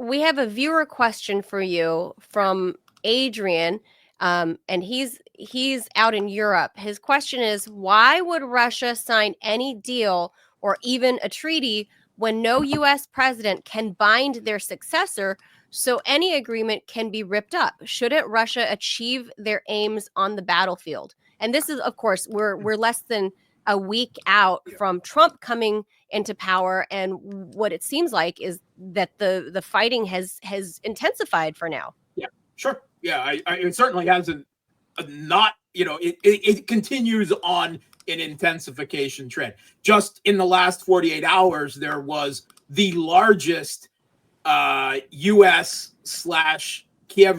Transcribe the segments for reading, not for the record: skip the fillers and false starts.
we have a viewer question for you from Adrian, and he's out in Europe. His question is, why would Russia sign any deal or even a treaty when no U.S. president can bind their successor, so any agreement can be ripped up? Shouldn't Russia achieve their aims on the battlefield? And this is, of course, we're less than a week out from Trump coming into power, and what it seems like is that the fighting has intensified for now. Yeah, sure. Yeah, it certainly hasn't not, it continues on an intensification trend. Just in the last 48 hours, there was the largest U.S./Kyiv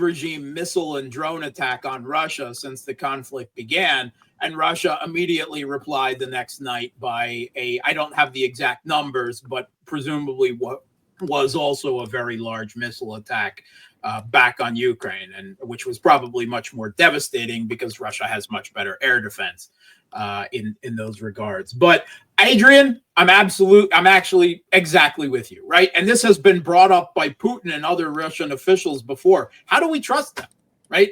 regime missile and drone attack on Russia since the conflict began. And Russia immediately replied the next night by I don't have the exact numbers, but presumably what was also a very large missile attack back on Ukraine, and which was probably much more devastating because Russia has much better air defense in those regards. But Adrian, I'm actually exactly with you, right? And this has been brought up by Putin and other Russian officials before. How do we trust them? Right?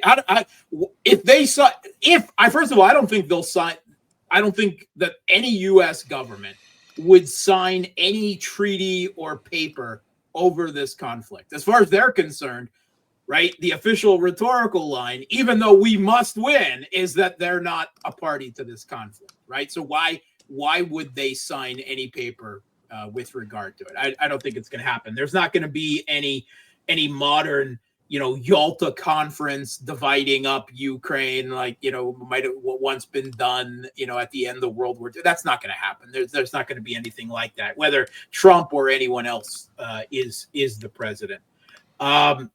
First of all, I don't think they'll sign. I don't think that any U.S. government would sign any treaty or paper over this conflict. As far as they're concerned, right? The official rhetorical line, even though we must win, is that they're not a party to this conflict, right? So why would they sign any paper with regard to it? I don't think it's going to happen. There's not going to be any modern, Yalta conference dividing up Ukraine, like, might have once been done, at the end of World War II. That's not going to happen. There's not going to be anything like that, whether Trump or anyone else is the president. And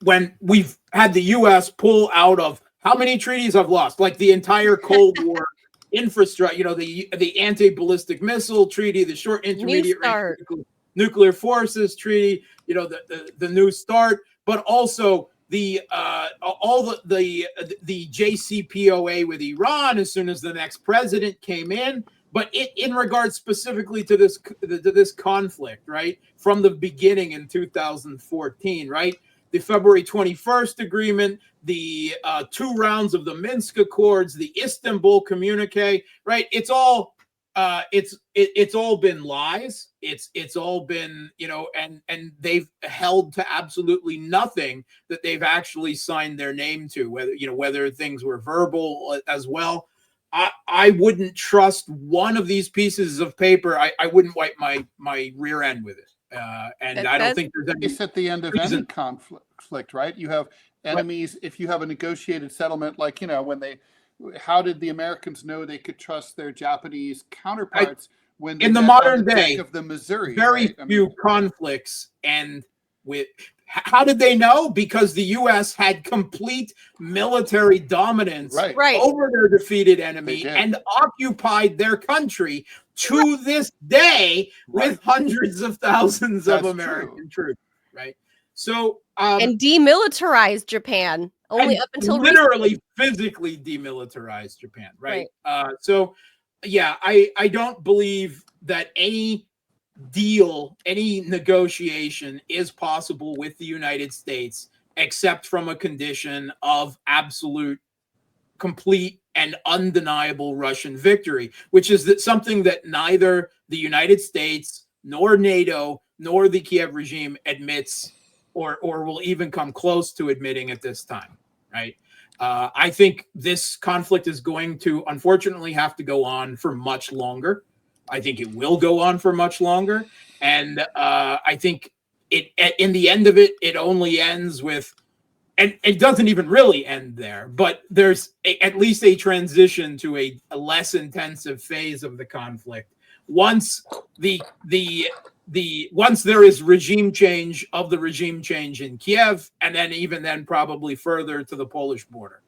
when we've had the U.S. pull out of how many treaties I've lost, like the entire Cold War infrastructure, the anti-ballistic missile treaty, the short intermediate range nuclear forces treaty, the New START, but also the JCPOA with Iran as soon as the next president came in. But in regards specifically to this conflict, right, from the beginning in 2014, right, the February 21st agreement, the 2 rounds of the Minsk Accords, the Istanbul communique, right, it's all been lies. It's all been, and they've held to absolutely nothing that they've actually signed their name to, whether things were verbal as well. I wouldn't trust one of these pieces of paper. I wouldn't wipe my rear end with it. And I don't think there's any. It's at the end of any conflict, right? You have enemies. Right. If you have a negotiated settlement, like, how did the Americans know they could trust their Japanese counterparts when in the modern day of the Missouri? Very few conflicts end with. How did they know? Because the U.S. had complete military dominance over their defeated enemy and occupied their country to this day with hundreds of thousands of American troops. Right. So and demilitarized Japan only up until literally physically demilitarized Japan. Right. So yeah, I don't believe that any deal, any negotiation is possible with the United States, except from a condition of absolute, complete, and undeniable Russian victory, which is something that neither the United States nor NATO nor the Kyiv regime admits or will even come close to admitting at this time, right? I think this conflict is going to, unfortunately, have to go on for much longer. I think it will go on for much longer. And I think in the end of it, it only ends with, and it doesn't even really end there, but there's at least a transition to a less intensive phase of the conflict. Once once there is regime change in Kyiv, and then even then probably further to the Polish border.